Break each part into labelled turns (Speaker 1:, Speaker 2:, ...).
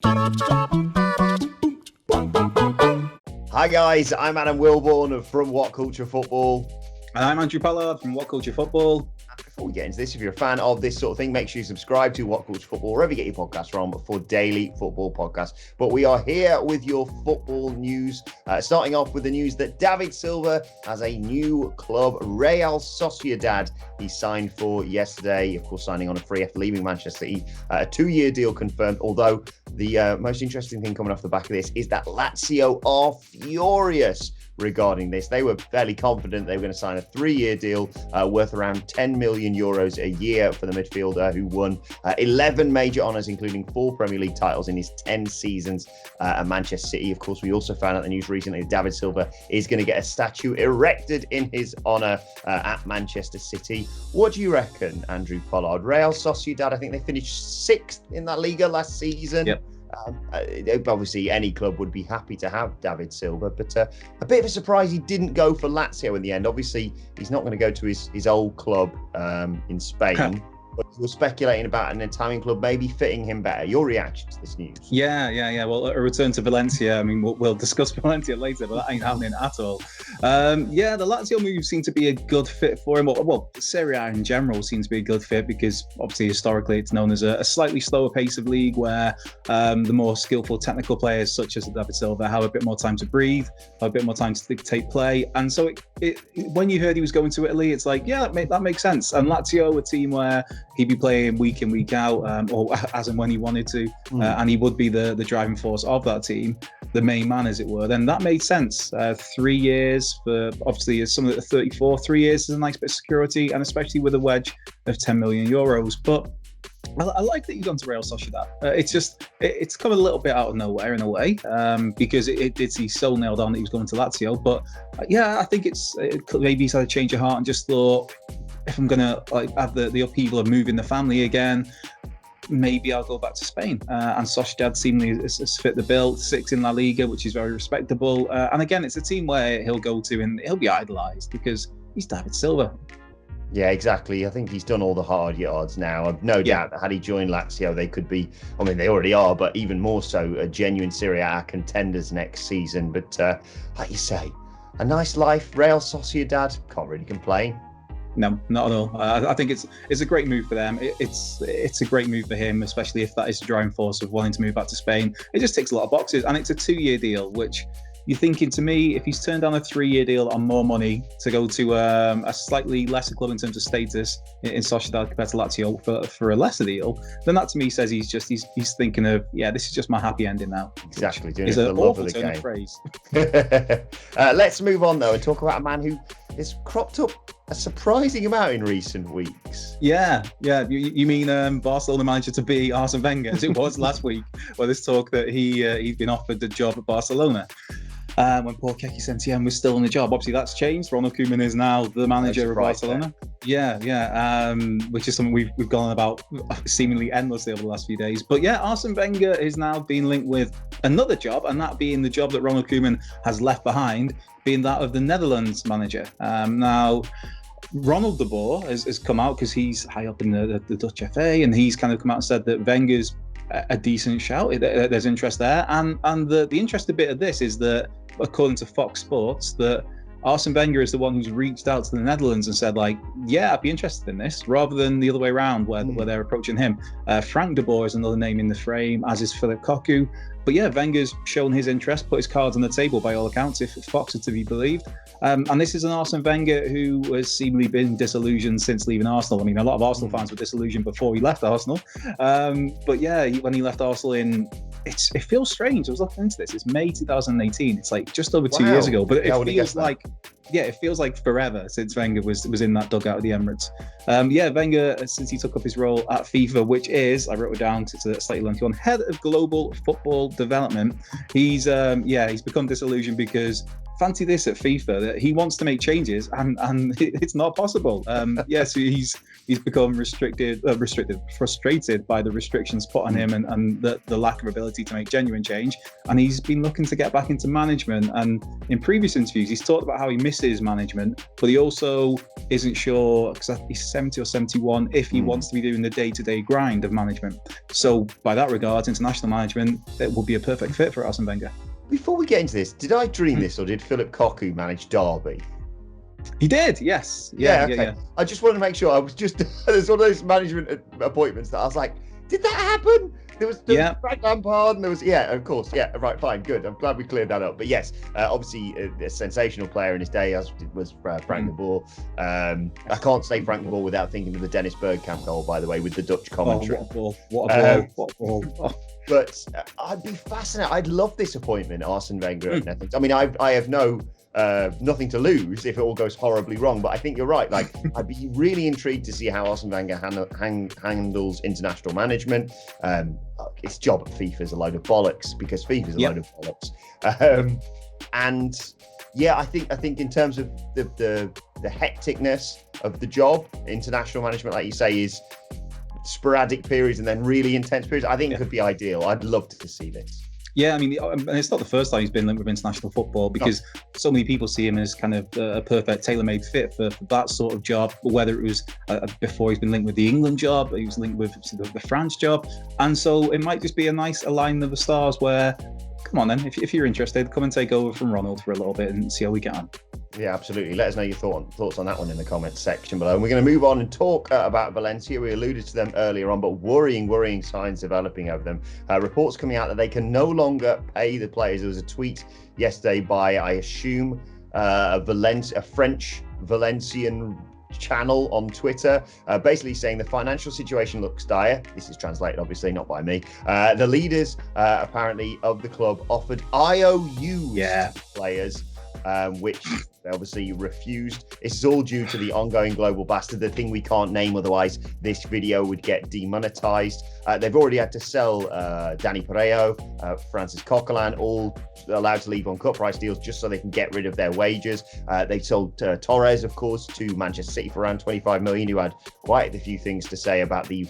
Speaker 1: Hi guys, I'm Adam Wilborn from WhatCulture Football.
Speaker 2: And I'm Andrew Pollard from WhatCulture Football.
Speaker 1: Before we get into this, if you're a fan of this sort of thing, make sure you subscribe to WhatCulture Football, wherever you get your podcasts from, for daily football podcasts. But we are here with your football news, starting off with the news that David Silva has a new club, Real Sociedad. He signed for yesterday, of course, signing on a free after leaving Manchester City. A 2-year deal confirmed, although the most interesting thing coming off the back of this is that Lazio are furious regarding this. They were fairly confident they were going to sign a 3-year deal worth around 10 million euros a year for the midfielder who won 11 major honours, including 4 Premier League titles in his 10 seasons at Manchester City. Of course, we also found out the news recently that David Silva is going to get a statue erected in his honour at Manchester City. What do you reckon, Andrew Pollard? Real Sociedad, I think they finished 6th in that Liga last season.
Speaker 2: Yep.
Speaker 1: Obviously, any club would be happy to have David Silva, but a bit of a surprise he didn't go for Lazio in the end. Obviously, he's not going to go to his old club in Spain. But we're speculating about an Italian club maybe fitting him better. Your reaction to this news?
Speaker 2: Yeah. Well, a return to Valencia. I mean, we'll discuss Valencia later, but that ain't happening at all. The Lazio move seemed to be a good fit for him. Well, Serie A in general seems to be a good fit because obviously historically it's known as a slightly slower pace of league where the more skillful technical players such as David Silva have a bit more time to breathe, have a bit more time to dictate play. And so when you heard he was going to Italy, it's like, yeah, that makes sense. And Lazio, a team where he'd be playing week in, week out, or as and when he wanted to, and he would be the driving force of that team, the main man, as it were, then that made sense. 3 years for, obviously, as someone at 34, 3 years is a nice bit of security, and especially with a wedge of 10 million euros. But I like that he's gone to Real Sociedad. It's come a little bit out of nowhere in a way, because he's so nailed on that he was going to Lazio. But I think maybe he's had a change of heart and just thought, if I'm going to have the upheaval of moving the family again, maybe I'll go back to Spain. And Sociedad seemingly has fit the bill, 6th in La Liga, which is very respectable. And again, it's a team where he'll go to and he'll be idolised because he's David Silva.
Speaker 1: Yeah, exactly. I think he's done all the hard yards now. I've no doubt that had he joined Lazio, they could be, I mean, they already are, but even more so, a genuine Serie A contenders next season. But like you say, a nice life, Real Sociedad, can't really complain.
Speaker 2: No, not at all. I think it's a great move for them. It's a great move for him, especially if that is the driving force of wanting to move back to Spain. It just ticks a lot of boxes, and it's a 2-year deal, which you're thinking, to me, if he's turned down a 3-year deal on more money to go to a slightly lesser club in terms of status in Sociedad compared to Lazio for a lesser deal, then that to me says he's thinking of, this is just my happy ending now.
Speaker 1: Exactly, doing it for the love of the game.
Speaker 2: Phrase.
Speaker 1: Let's move on though and talk about a man who has cropped up a surprising amount in recent weeks.
Speaker 2: Yeah. You mean Barcelona manager to be Arsene Wenger, as it was last week, where there's talk that he'd been offered the job at Barcelona. When Paul Keki was still on the job. Obviously, that's changed. Ronald Koeman is now the manager of Barcelona. Yeah. Which is something we've gone on about seemingly endlessly over the last few days. But yeah, Arsene Wenger is now being linked with another job, and that being the job that Ronald Koeman has left behind, being that of the Netherlands manager. Now, Ronald de Boer has come out because he's high up in the Dutch FA, and he's kind of come out and said that Wenger's a decent shout. There's interest there, and the interesting bit of this is that, according to Fox Sports, that Arsene Wenger is the one who's reached out to the Netherlands and said, I'd be interested in this, rather than the other way around where they're approaching him. Frank de Boer is another name in the frame, as is Philip Cocu. But yeah, Wenger's shown his interest, put his cards on the table by all accounts, if Fox are to be believed. And this is an Arsene Wenger who has seemingly been disillusioned since leaving Arsenal. I mean, a lot of Arsenal fans were disillusioned before he left Arsenal. But yeah, when he left Arsenal it feels strange. I was looking into this. It's May 2018. It's like just over 2 years ago. But it feels like forever since Wenger was in that dugout at the Emirates. Wenger, since he took up his role at FIFA, which is, I wrote it down, it's a slightly lengthy one, head of global football development. He's become disillusioned because fancy this at FIFA, that he wants to make changes and it's not possible. Yes, he's become frustrated by the restrictions put on him and the lack of ability to make genuine change. And he's been looking to get back into management. And in previous interviews, he's talked about how he misses management, but he also isn't sure, because he's 70 or 71, if he wants to be doing the day-to-day grind of management. So by that regard, international management, it will be a perfect fit for Arsene Wenger.
Speaker 1: Before we get into this, did I dream this, or did Philip Cocu manage Derby?
Speaker 2: He did, yes.
Speaker 1: Okay. I just wanted to make sure. I was just there's one of those management appointments that I was like, did that happen? There was Frank Lampard, and there was of course, right, fine, good. I'm glad we cleared that up. But yes, obviously a sensational player in his day, as was Frank de Boer. I can't say Frank de Boer without thinking of the Dennis Bergkamp goal, by the way, with the Dutch commentary.
Speaker 2: What a ball!
Speaker 1: But I'd be fascinated. I'd love this appointment, Arsene Wenger. I mean, I have nothing to lose if it all goes horribly wrong. But I think you're right. Like, I'd be really intrigued to see how Arsene Wenger handles international management. His job at FIFA is a load of bollocks, because FIFA is a load of bollocks. And yeah, I think in terms of the hecticness of the job, international management, like you say, is sporadic periods and then really intense periods. I think it could be ideal. I'd love to see this.
Speaker 2: Yeah, I mean, it's not the first time he's been linked with international football, because so many people see him as kind of a perfect tailor-made fit for that sort of job. Whether it was before he's been linked with the England job, he was linked with the France job, and so it might just be a nice alignment of the stars where, come on then, if you're interested, come and take over from Ronald for a little bit and see how we get on.
Speaker 1: Yeah, absolutely. Let us know your thoughts on that one in the comments section below. And we're going to move on and talk about Valencia. We alluded to them earlier on, but worrying signs developing over them. Reports coming out that they can no longer pay the players. There was a tweet yesterday by, I assume, a French Valencian channel on Twitter, basically saying the financial situation looks dire. This is translated, obviously, not by me. The leaders, apparently, of the club offered IOUs to players, which they obviously refused. This is all due to the ongoing global bastard, the thing we can't name, otherwise this video would get demonetized. They've already had to sell Danny Parejo, Francis Coquelin, all allowed to leave on cut price deals just so they can get rid of their wages. They sold Torres, of course, to Manchester City for around 25 million, who had quite a few things to say about the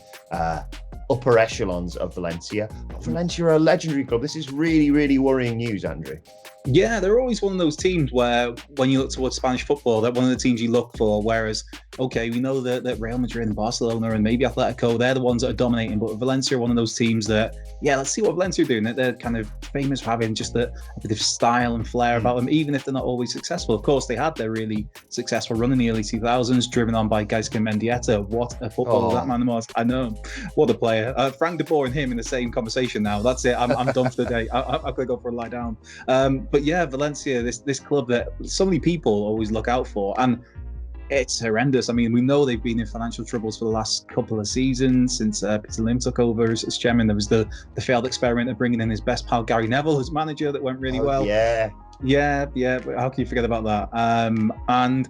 Speaker 1: upper echelons of Valencia. Valencia are a legendary club. This is really worrying news, Andrew.
Speaker 2: Yeah, they're always one of those teams where, when you look towards Spanish football, they're one of the teams you look for. Whereas, okay, we know that Real Madrid and Barcelona and maybe Atletico, they're the ones that are dominating. But Valencia are one of those teams that, let's see what Valencia are doing. They're kind of famous for having just a bit of style and flair about them, even if they're not always successful. Of course, they had their really successful run in the early 2000s, driven on by guys like Mendieta. What a footballer that man was. I know. What a player. Frank de Boer and him in the same conversation now. That's it. I'm done for the day. I'm going to go for a lie down. But yeah, Valencia, this club that so many people always look out for, and it's horrendous. I mean, we know they've been in financial troubles for the last couple of seasons since Peter Lim took over as chairman. There was the failed experiment of bringing in his best pal Gary Neville as manager that went really well. Yeah. How can you forget about that? And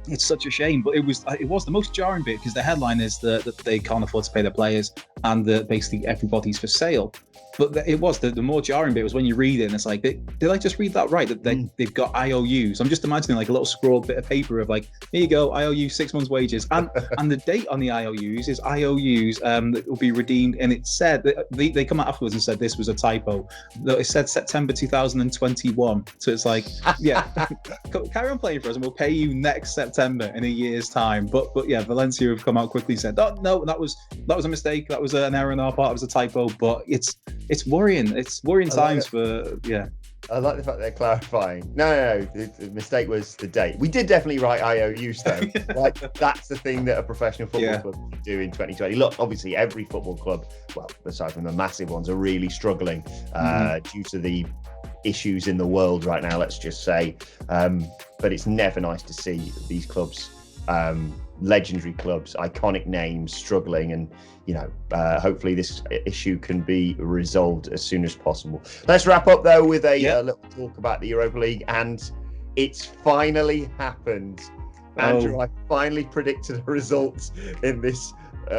Speaker 2: it's such a shame, but it was the most jarring bit, because the headline is that they can't afford to pay their players and that basically everybody's for sale. But it was the more jarring bit was when you read it and it's like, did I just read that right? That they've got IOUs. I'm just imagining like a little scrawled bit of paper of like, here you go, IOU 6 months wages. And the date on the IOUs is IOUs that will be redeemed. And it said, they come out afterwards and said this was a typo. It said September 2021. So it's like, carry on playing for us and we'll pay you next September in a year's time. But yeah, Valencia have come out quickly and said, oh, no, that was a mistake. That was an error on our part. It was a typo. But it's worrying. It's worrying times for.
Speaker 1: I like the fact they're clarifying. No, the mistake was the date. We did definitely write IOUs though. Like, that's the thing that a professional football club can do in 2020. Look, obviously every football club, well, aside from the massive ones, are really struggling due to the issues in the world right now, let's just say. But it's never nice to see these clubs, legendary clubs, iconic names, struggling, and hopefully this issue can be resolved as soon as possible. Let's wrap up though with a little talk about the Europa League, and it's finally happened. Andrew, I finally predicted a result in this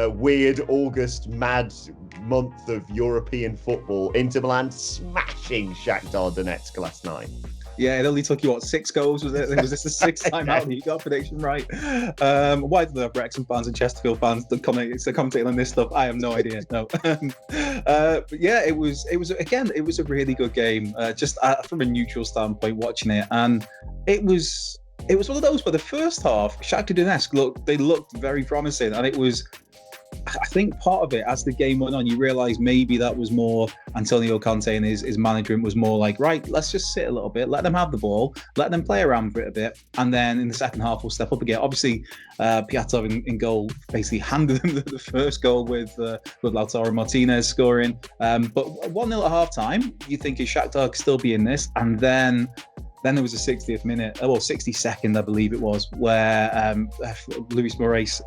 Speaker 1: weird August mad month of European football. Inter Milan smashing Shakhtar Donetsk last night.
Speaker 2: Yeah, it only took you, 6 goals, was it? Was this the 6th time out and you got a prediction right? Why do they have Wrexham fans and Chesterfield fans commentating on this stuff? I have no idea. No. But yeah, it was a really good game, just from a neutral standpoint watching it. And it was one of those where the first half, Shakhtar Donetsk looked very promising. And it was, I think part of it, as the game went on, you realise maybe that was more Antonio Conte and his management was more like, right, let's just sit a little bit, let them have the ball, let them play around for it a bit, and then in the second half we'll step up again. Obviously, Piatov in goal basically handed them the first goal with Lautaro Martinez scoring. But 1-0 at half time, you think is Shakhtar could still be in this, and then there was a 60th minute, 62nd, I believe it was, where Luis Moraes,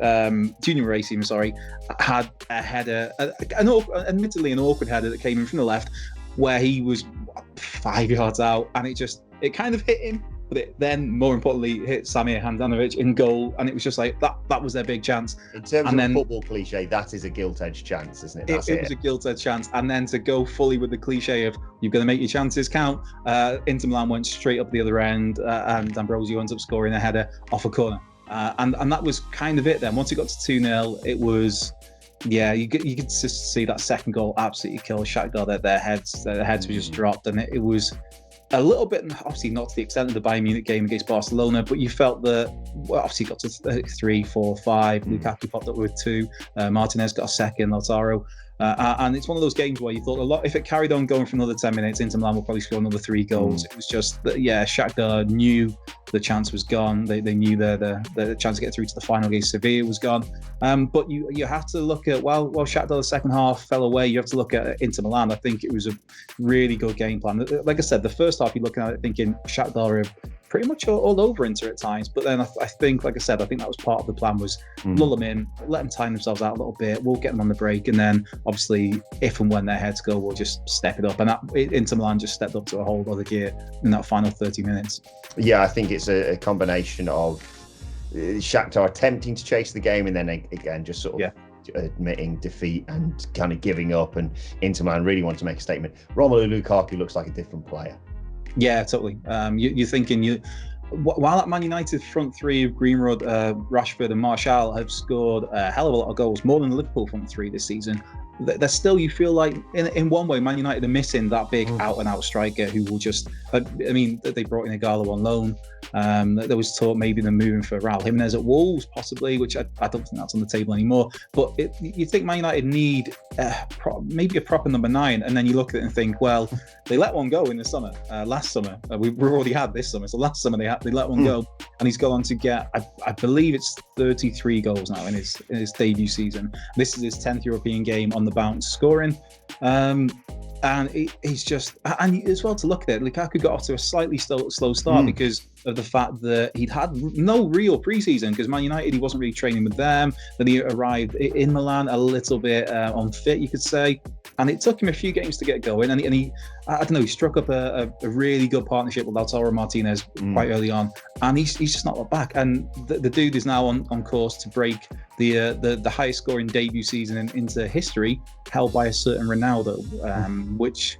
Speaker 2: Junior Moraes, even, sorry, had a header, admittedly an awkward header that came in from the left, where he was 5 yards out, and it kind of hit him, but it then, more importantly, hit Samir Handanovic in goal, and it was just like, that was their big chance.
Speaker 1: In terms of football cliche, that is a gilt-edged chance, isn't it?
Speaker 2: It was a gilt-edged chance, and then to go fully with the cliche of, you've got to make your chances count, Inter Milan went straight up the other end, and Ambrosio ends up scoring a header off a corner. And that was kind of it then. Once it got to 2-0, it was... Yeah, you could just see that second goal absolutely kill Shakhtar. Their heads were just dropped, and it was a little bit, obviously not to the extent of the Bayern Munich game against Barcelona, but you felt that, obviously got to 3, 4, 5. Lukaku popped up with 2. Martinez got a second, Lautaro. And it's one of those games where you thought if it carried on going for another 10 minutes, Inter Milan will probably score another 3 goals. It was just that, Shakhtar knew the chance was gone. They knew the chance to get through to the final against Sevilla was gone. But you have to look at, Shakhtar the second half fell away. You have to look at Inter Milan. I think it was a really good game plan. Like I said, the first half you're looking at it thinking Shakhtar are pretty much all over Inter at times. But then I think, like I said, I think that was part of the plan, was lull them in, let them time themselves out a little bit. We'll get them on the break. And then obviously, if and when their heads go, we'll just step it up. And Inter Milan just stepped up to a whole other gear in that final 30 minutes.
Speaker 1: Yeah, I think it's a combination of Shakhtar attempting to chase the game and then again, just sort of admitting defeat and kind of giving up. And Inter Milan really want to make a statement. Romelu Lukaku looks like a different player.
Speaker 2: Yeah, totally. You're thinking while at Man United front three of Greenwood, Rashford and Martial have scored a hell of a lot of goals, more than the Liverpool front three this season, there's still, you feel like in one way Man United are missing that big out and out striker who will just, they brought in Igalo on loan. There was talk maybe they're moving for Raul Jimenez at Wolves possibly, which I don't think that's on the table anymore. But you think Man United need maybe a proper number 9, and then you look at it and think, well, they let one go in the summer, last summer. We've already had this summer, so last summer they let one go, and he's gone on to get, I believe it's 33 goals now in his debut season. This is his 10th European game on the bounce scoring. And he's just, and as well to look at it, Lukaku got off to a slightly slow start because of the fact that he'd had no real preseason, because Man United, he wasn't really training with them. Then he arrived in Milan a little bit unfit, you could say. And it took him a few games to get going. And he I don't know, he struck up a really good partnership with Lautaro Martinez quite early on. And he's just not looked back. And the dude is now on course to break the highest scoring debut season into history, held by a certain Ronaldo, which,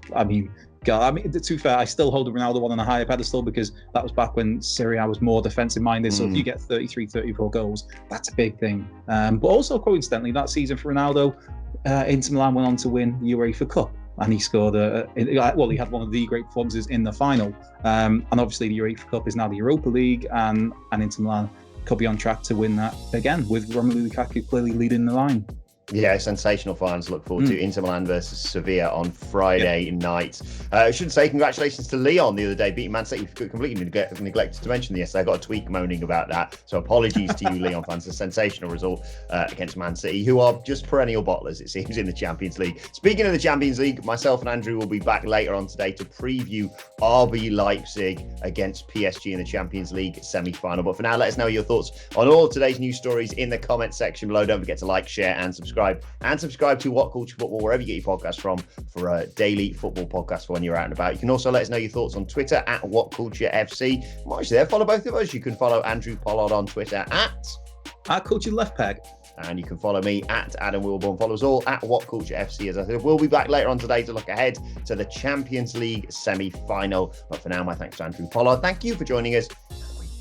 Speaker 2: God, to be fair, I still hold the Ronaldo one on a higher pedestal, because that was back when Serie A was more defensive minded. So if you get 33, 34 goals, that's a big thing. But also, coincidentally, that season for Ronaldo, Inter Milan went on to win the UEFA Cup. And he scored he had one of the great performances in the final. And obviously the UEFA Cup is now the Europa League, and Inter Milan could be on track to win that again, with Romelu Lukaku clearly leading the line.
Speaker 1: Yeah, sensational finals to look forward to. Inter Milan versus Sevilla on Friday night. I should say congratulations to Lyon the other day, beating Man City. Completely neglected to mention yesterday. I got a tweet moaning about that. So apologies to you, Lyon fans. A sensational result against Man City, who are just perennial bottlers, it seems, in the Champions League. Speaking of the Champions League, myself and Andrew will be back later on today to preview RB Leipzig against PSG in the Champions League semi-final. But for now, let us know your thoughts on all of today's news stories in the comment section below. Don't forget to like, share and subscribe. And subscribe to WhatCulture Football wherever you get your podcasts from, for a daily football podcast for when you're out and about. You can also let us know your thoughts on Twitter at WhatCultureFC. While you're there, follow both of us. You can follow Andrew Pollard on Twitter at
Speaker 2: Culture Left Peg.
Speaker 1: And you can follow me at Adam Wilborn. Follow us all at WhatCulture FC. As I said, we'll be back later on today to look ahead to the Champions League semi-final. But for now, my thanks to Andrew Pollard. Thank you for joining us.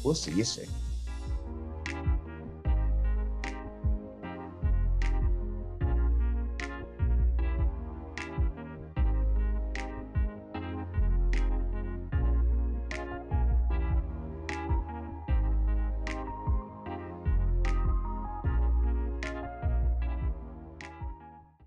Speaker 1: We'll see you soon.